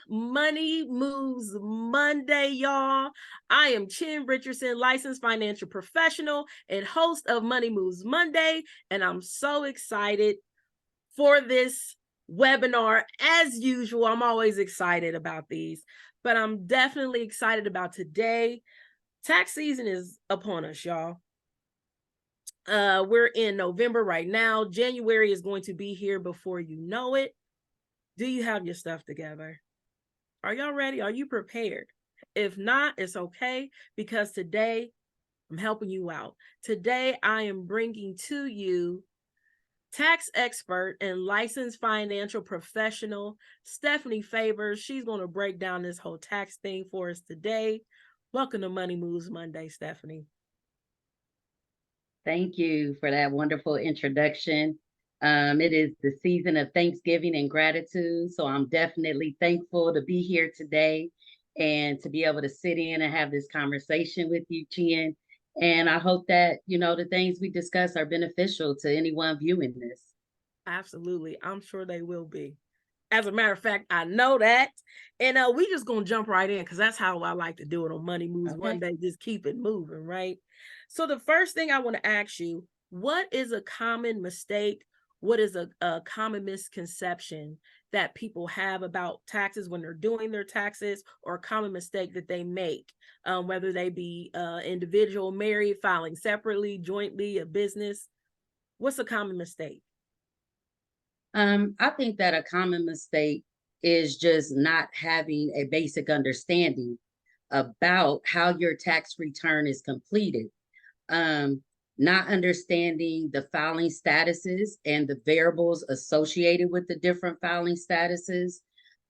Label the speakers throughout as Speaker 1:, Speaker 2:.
Speaker 1: Money Moves Monday, y'all. I am Chin Richardson, licensed financial professional and host of Money Moves Monday, and I'm so excited for this webinar. As usual, I'm always excited about these, but I'm definitely excited about today. Tax season is upon us, y'all. We're in November right now. January is going to be here before you know it. Do you have your stuff together? Are y'all ready? Are you prepared? If not, it's okay, because today I'm helping you out. Today I am bringing to you tax expert and licensed financial professional Stephanie Favors. She's going to break down this whole tax thing for us today. Welcome to Money Moves Monday, Stephanie.
Speaker 2: Thank you for that wonderful introduction. It is the season of Thanksgiving and gratitude, so I'm definitely thankful to be here today and to be able to sit in and have this conversation with you, Chien. And I hope that, the things we discuss are beneficial to anyone viewing this.
Speaker 1: Absolutely. I'm sure they will be. As a matter of fact, I know that. And we just going to jump right in, because that's how I like to do it on Money Moves Monday. Just keep it moving, right? So the first thing I want to ask you, what is a common mistake? What is a common misconception that people have about taxes when they're doing their taxes, or a common mistake that they make, whether they be individual, married, filing separately, jointly, a business? What's a common mistake?
Speaker 2: I think that a common mistake is just not having a basic understanding about how your tax return is completed. Not understanding the filing statuses and the variables associated with the different filing statuses.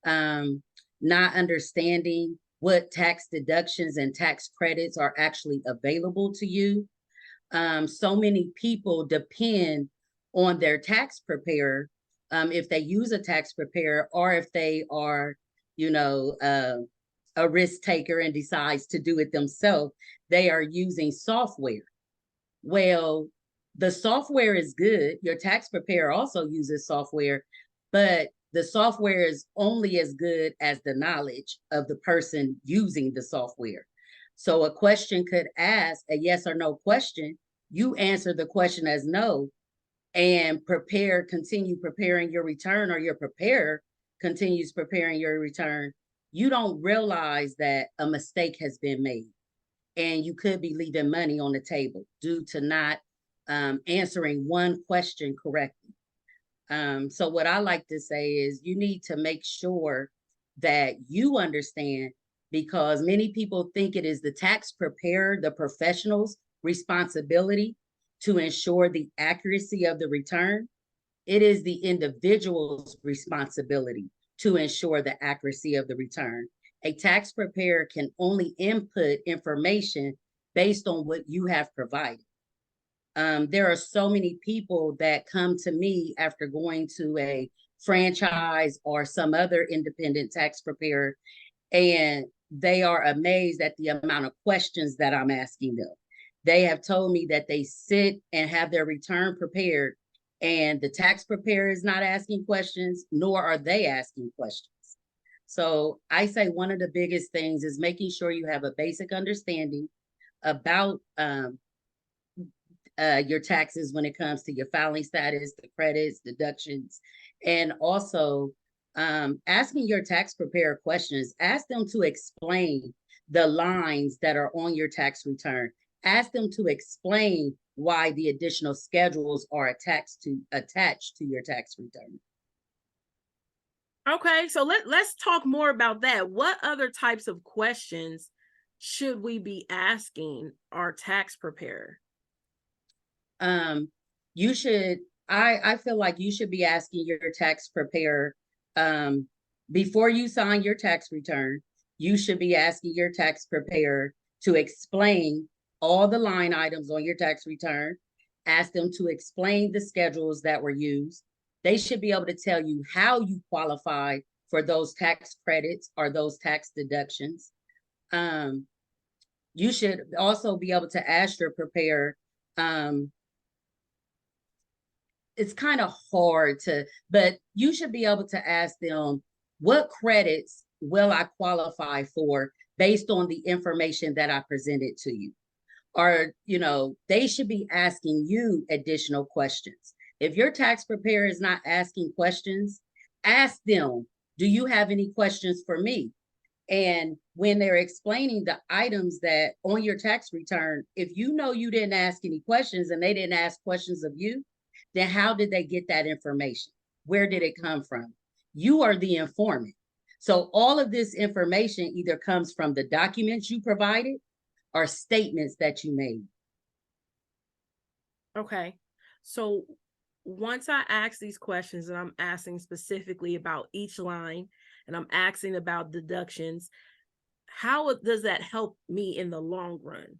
Speaker 2: Not understanding what tax deductions and tax credits are actually available to you. So many people depend on their tax preparer, if they use a tax preparer, or if they are, a risk taker and decides to do it themselves, they are using software. Well, the software is good. Your tax preparer also uses software, but the software is only as good as the knowledge of the person using the software. So a question could ask a yes or no question. You answer the question as no, and continue preparing your return, or your preparer continues preparing your return. You don't realize that a mistake has been made, and you could be leaving money on the table due to not answering one question correctly. So what I like to say is you need to make sure that you understand, because many people think it is the tax preparer, the professional's responsibility to ensure the accuracy of the return. It is the individual's responsibility to ensure the accuracy of the return. A tax preparer can only input information based on what you have provided. There are so many people that come to me after going to a franchise or some other independent tax preparer, and they are amazed at the amount of questions that I'm asking them. They have told me that they sit and have their return prepared, and the tax preparer is not asking questions, nor are they asking questions. So I say one of the biggest things is making sure you have a basic understanding about your taxes when it comes to your filing status, the credits, deductions, and also asking your tax preparer questions. Ask them to explain the lines that are on your tax return. Ask them to explain why the additional schedules are attached to your tax return.
Speaker 1: Okay, so let's talk more about that. What other types of questions should we be asking our tax preparer?
Speaker 2: You should, I feel like you should be asking your tax preparer, before you sign your tax return, you should be asking your tax preparer to explain all the line items on your tax return. Ask them to explain the schedules that were used. They should be able to tell you how you qualify for those tax credits or those tax deductions. You should also be able to ask your preparer, it's kind of hard to, but you should be able to ask them, what credits will I qualify for based on the information that I presented to you? Or, they should be asking you additional questions. If your tax preparer is not asking questions, ask them, do you have any questions for me? And when they're explaining the items that on your tax return, if you know you didn't ask any questions and they didn't ask questions of you, then how did they get that information? Where did it come from? You are the informant. So all of this information either comes from the documents you provided or statements that you made.
Speaker 1: Okay. So once I ask these questions and I'm asking specifically about each line and I'm asking about deductions, how does that help me in the long run?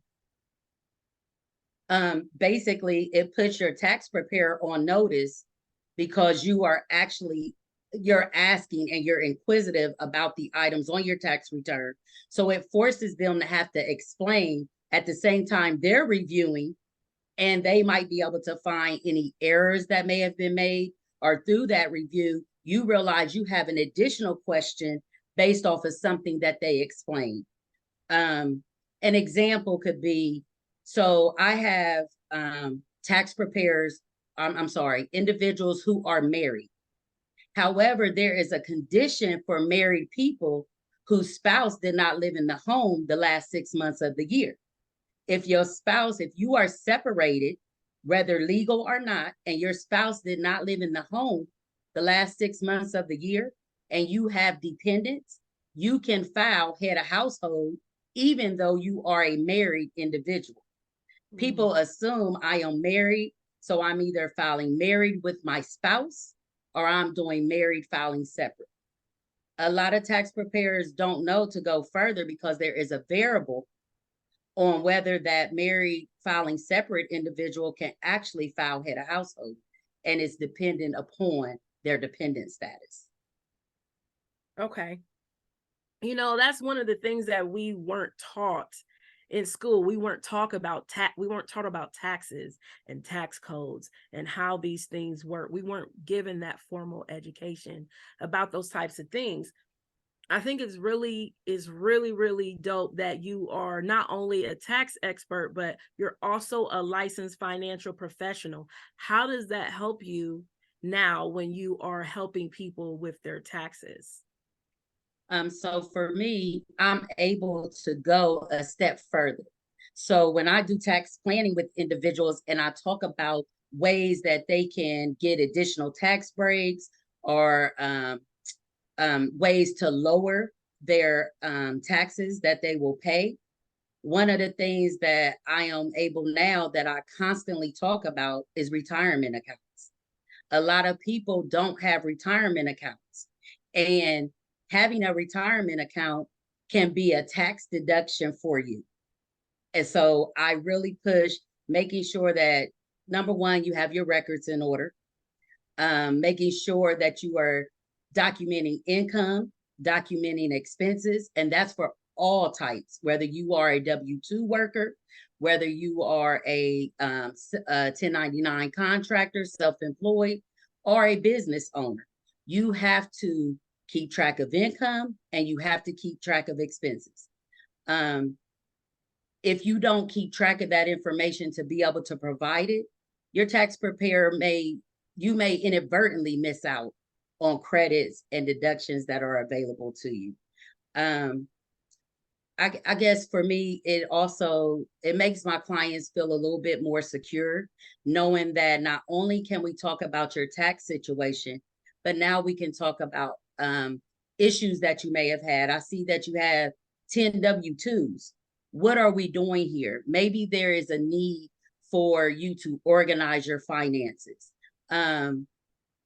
Speaker 2: Basically, it puts your tax preparer on notice because you're asking and you're inquisitive about the items on your tax return. So it forces them to have to explain at the same time they're reviewing, and they might be able to find any errors that may have been made, or through that review, you realize you have an additional question based off of something that they explained. An example could be, so I have tax preparers, I'm sorry, individuals who are married. However, there is a condition for married people whose spouse did not live in the home the last 6 months of the year. If you are separated, whether legal or not, and your spouse did not live in the home the last 6 months of the year, and you have dependents, you can file head of household, even though you are a married individual. People assume I am married, so I'm either filing married with my spouse or I'm doing married filing separate. A lot of tax preparers don't know to go further because there is a variable on whether that married filing separate individual can actually file head of household, and it's dependent upon their dependent status.
Speaker 1: Okay. That's one of the things that we weren't taught in school. We weren't taught about taxes and tax codes and how these things work. We weren't given that formal education about those types of things. I think it's really, really dope that you are not only a tax expert, but you're also a licensed financial professional. How does that help you now when you are helping people with their taxes?
Speaker 2: So for me, I'm able to go a step further. So when I do tax planning with individuals and I talk about ways that they can get additional tax breaks or ways to lower their taxes that they will pay, one of the things that I am able now that I constantly talk about is retirement accounts. A lot of people don't have retirement accounts, and having a retirement account can be a tax deduction for you. And so I really push making sure that, number one, you have your records in order, making sure that you are documenting income, documenting expenses, and that's for all types, whether you are a W-2 worker, whether you are a 1099 contractor, self-employed, or a business owner. You have to keep track of income and you have to keep track of expenses. If you don't keep track of that information to be able to provide it, your tax preparer you may inadvertently miss out on credits and deductions that are available to you. I guess for me, it makes my clients feel a little bit more secure, knowing that not only can we talk about your tax situation, but now we can talk about issues that you may have had. I see that you have 10 W-2s. What are we doing here? Maybe there is a need for you to organize your finances.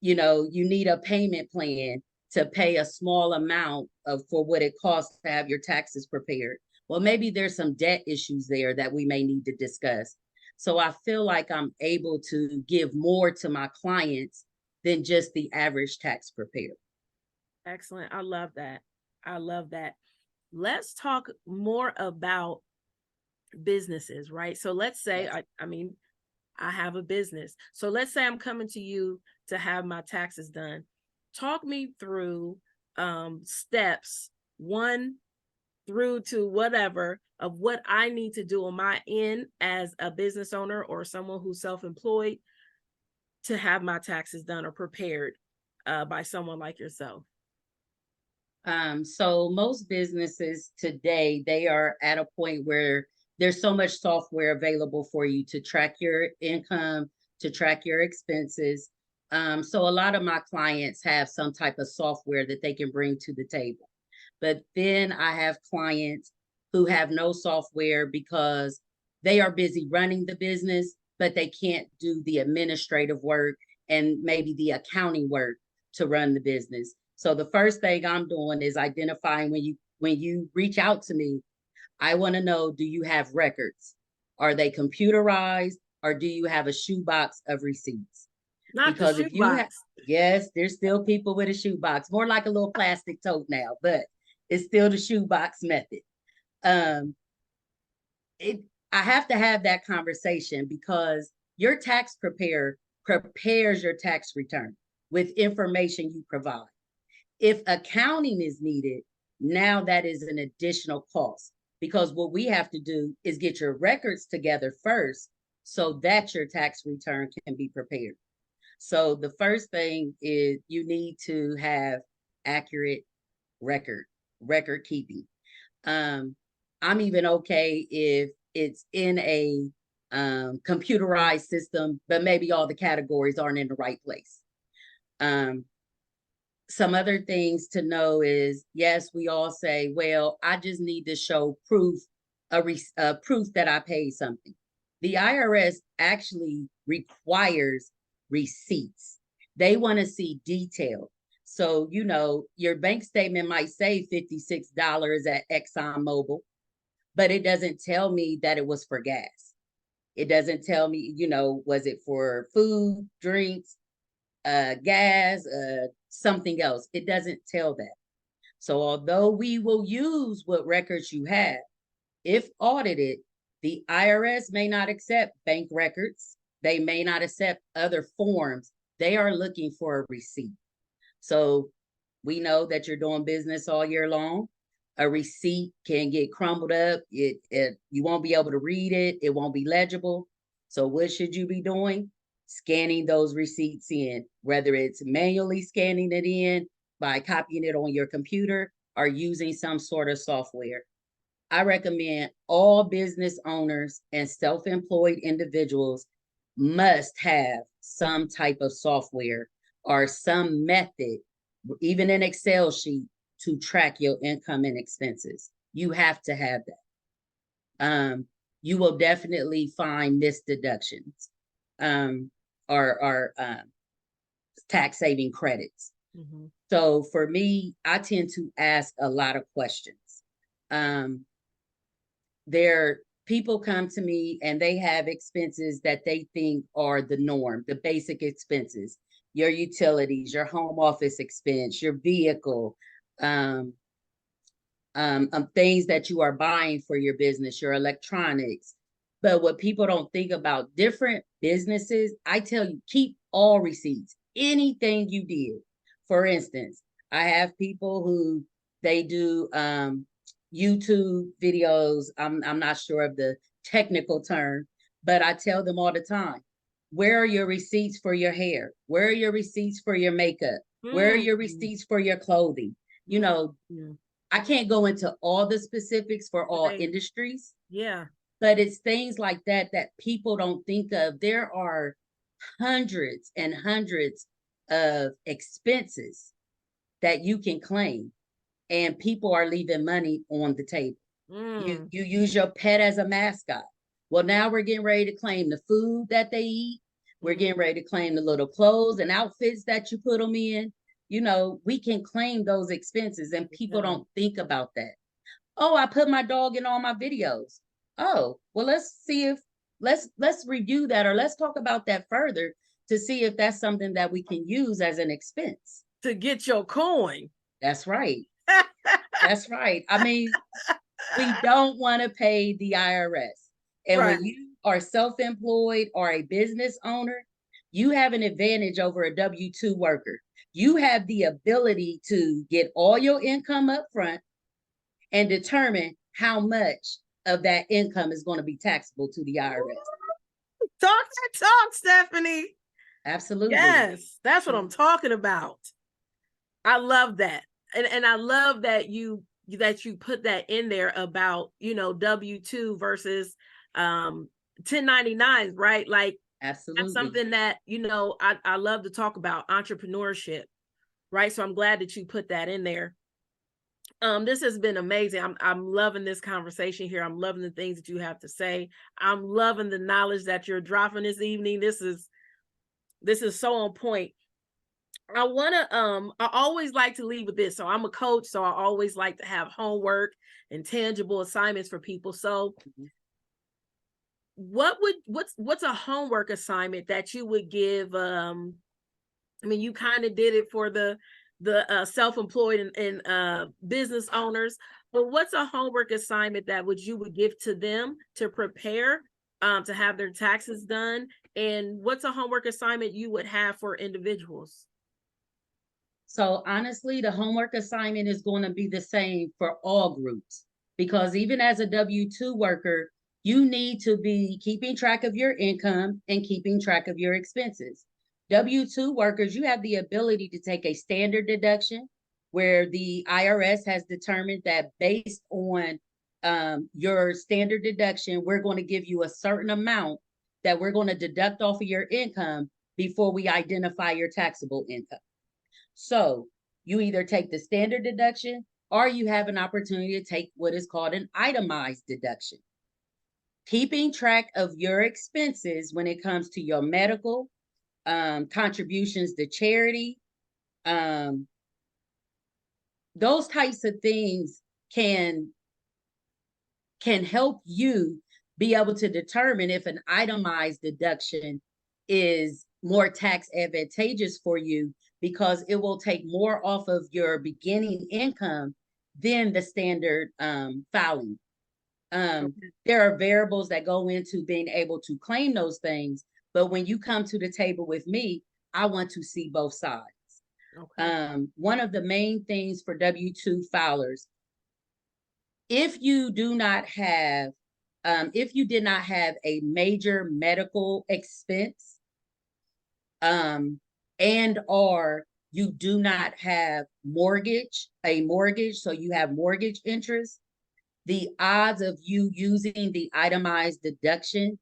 Speaker 2: You need a payment plan to pay a small amount for what it costs to have your taxes prepared. Well, maybe there's some debt issues there that we may need to discuss. So I feel like I'm able to give more to my clients than just the average tax preparer.
Speaker 1: Excellent. I love that. I love that. Let's talk more about businesses, right? So let's say,
Speaker 2: Yes.
Speaker 1: I have a business. So let's say I'm coming to you to have my taxes done. Talk me through steps 1 through to whatever of what I need to do on my end as a business owner or someone who's self-employed to have my taxes done or prepared by someone like yourself?
Speaker 2: So most businesses today, they are at a point where there's so much software available for you to track your income, to track your expenses. So a lot of my clients have some type of software that they can bring to the table. But then I have clients who have no software because they are busy running the business, but they can't do the administrative work and maybe the accounting work to run the business. So the first thing I'm doing is identifying when you reach out to me, I want to know, do you have records? Are they computerized or do you have a shoebox of receipts?
Speaker 1: Not the
Speaker 2: Because if you have,
Speaker 1: shoebox.
Speaker 2: yes, there's still people with a shoebox, more like a little plastic tote now, but it's still the shoebox method. Um, it I have to have that conversation because your tax preparer prepares your tax return with information you provide. If accounting is needed, now that is an additional cost because what we have to do is get your records together first so that your tax return can be prepared. So the first thing is you need to have accurate record keeping. I'm even okay if it's in a computerized system, but maybe all the categories aren't in the right place. Some other things to know is, yes, we all say, well, I just need to show proof, proof that I paid something. The IRS actually requires receipts. They want to see detail. So, your bank statement might say $56 at ExxonMobil, but it doesn't tell me that it was for gas. It doesn't tell me, was it for food, drinks, gas, something else. It doesn't tell that. So although we will use what records you have, if audited, the IRS may not accept bank records. They may not accept other forms. They are looking for a receipt. So we know that you're doing business all year long. A receipt can get crumbled up. You won't be able to read it. It won't be legible. So what should you be doing? Scanning those receipts in, whether it's manually scanning it in by copying it on your computer or using some sort of software. I recommend all business owners and self-employed individuals must have some type of software or some method, even an Excel sheet, to track your income and expenses. You have to have that. You will definitely find missed deductions. Or tax saving credits. Mm-hmm. So for me, I tend to ask a lot of questions. People come to me and they have expenses that they think are the norm, the basic expenses, your utilities, your home office expense, your vehicle, things that you are buying for your business, your electronics. But what people don't think about, different businesses, I tell you, keep all receipts, anything you did. For instance, I have people who they do YouTube videos. I'm not sure of the technical term, but I tell them all the time, where are your receipts for your hair? Where are your receipts for your makeup? Where are your receipts for your clothing? I can't go into all the specifics for all industries.
Speaker 1: Yeah.
Speaker 2: But it's things like that people don't think of. There are hundreds and hundreds of expenses that you can claim, and people are leaving money on the table. You use your pet as a mascot. Well, now we're getting ready to claim the food that they eat. We're getting ready to claim the little clothes and outfits that you put them in. We can claim those expenses, and people don't think about that. Oh, I put my dog in all my videos. Oh, well, let's review that, or let's talk about that further to see if that's something that we can use as an expense.
Speaker 1: To get your coin.
Speaker 2: That's right. That's right. I mean, we don't want to pay the IRS. And when you are self-employed or a business owner, you have an advantage over a W-2 worker. You have the ability to get all your income up front. and determine how much of that income is going to be taxable to the IRS.
Speaker 1: Talk that talk, Stephanie.
Speaker 2: Absolutely.
Speaker 1: Yes, that's what I'm talking about. I love that. And I love that you put that in there about, W-2 versus 1099s, right? Like,
Speaker 2: Absolutely.
Speaker 1: that's something that, I love to talk about, entrepreneurship, right? So I'm glad that you put that in there. This has been amazing. I'm loving this conversation here. I'm loving the things that you have to say. I'm loving the knowledge that you're dropping this evening. This is so on point. I always like to leave with this. So I'm a coach, so I always like to have homework and tangible assignments for people. So what's a homework assignment that you would give? You kind of did it for the self-employed and business owners, but what's a homework assignment that you would give to them to prepare to have their taxes done? And what's a homework assignment you would have for individuals?
Speaker 2: So honestly, the homework assignment is going to be the same for all groups, because even as a W-2 worker, you need to be keeping track of your income and keeping track of your expenses. W-2 workers, you have the ability to take a standard deduction where the IRS has determined that based on your standard deduction, we're going to give you a certain amount that we're going to deduct off of your income before we identify your taxable income. So you either take the standard deduction or you have an opportunity to take what is called an itemized deduction. Keeping track of your expenses when it comes to your medical, contributions to charity, those types of things can help you be able to determine if an itemized deduction is more tax advantageous for you, because it will take more off of your beginning income than the standard filing. There are variables that go into being able to claim those things, but when you come to the table with me, I want to see both sides. Okay. One of the main things for W-2 filers, if you did not have a major medical expense, and or you do not have a mortgage, so you have mortgage interest, the odds of you using the itemized deduction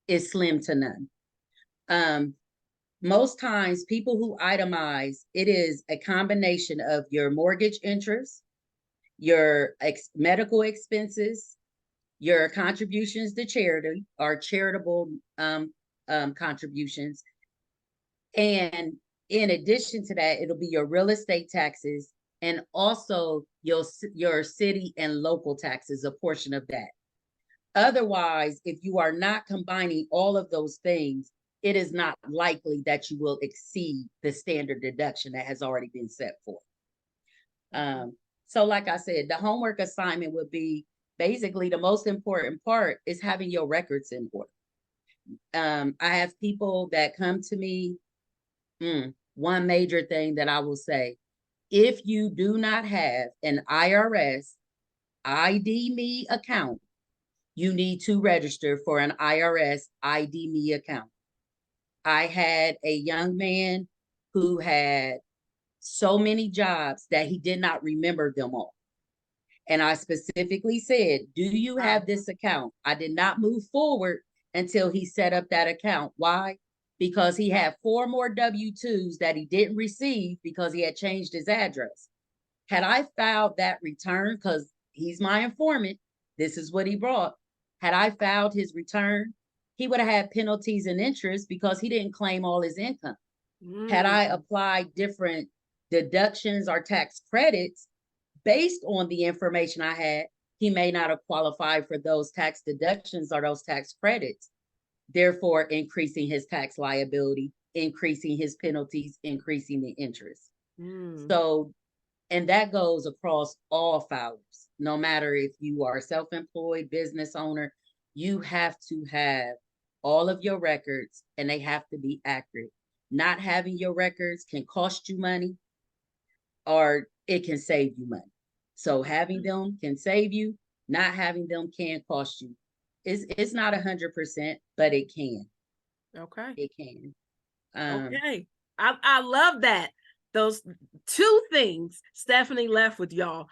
Speaker 2: is slim to none. Most times people who itemize, it is a combination of your mortgage interest, your medical expenses, your contributions to charity or charitable contributions. And in addition to that, it'll be your real estate taxes and also your city and local taxes, a portion of that. Otherwise, if you are not combining all of those things, it is not likely that you will exceed the standard deduction that has already been set forth. So like I said, the homework assignment would be basically the most important part is having your records in order. I have people that come to me. One major thing that I will say, if you do not have an IRS ID Me account, you need to register for an IRS ID Me account. I had a young man who had so many jobs that he did not remember them all. And I specifically said, do you have this account? I did not move forward until he set up that account. Why? Because he had 4 more W-2s that he didn't receive because he had changed his address. Had I filed that return, because he's my informant, this is what he brought. Had I filed his return, he would have had penalties and interest because he didn't claim all his income. Had I applied different deductions or tax credits based on the information I had, he may not have qualified for those tax deductions or those tax credits, therefore increasing his tax liability, increasing his penalties, increasing the interest. So, and that goes across all filers, no matter if you are self-employed, business owner, you have to have all of your records and they have to be accurate. Not having your records can cost you money or it can save you money. So having them can save you, not having them can cost you. It's not 100%, but it can.
Speaker 1: Okay.
Speaker 2: It can.
Speaker 1: Okay. I love that. Those two things Stephanie left with y'all.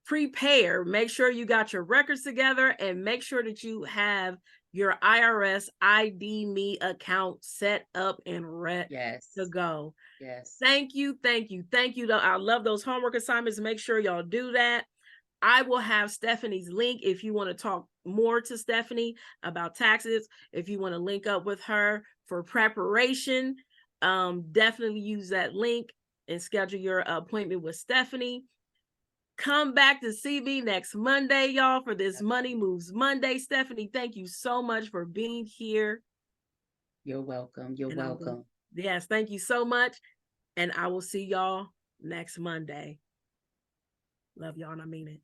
Speaker 1: Prepare, make sure you got your records together, and make sure that you have your IRS ID Me account set up and ready
Speaker 2: Yes.
Speaker 1: to go.
Speaker 2: Yes.
Speaker 1: Thank you. I love those homework assignments. Make sure y'all do that. I will have Stephanie's link if you want to talk more to Stephanie about taxes. If you want to link up with her for preparation, definitely use that link and schedule your appointment with Stephanie. Come back to see me next Monday, y'all, for this Money Moves Monday. Stephanie, thank you so much for being here.
Speaker 2: You're welcome. You're welcome.
Speaker 1: Yes, thank you so much. And I will see y'all next Monday. Love y'all, and I mean it.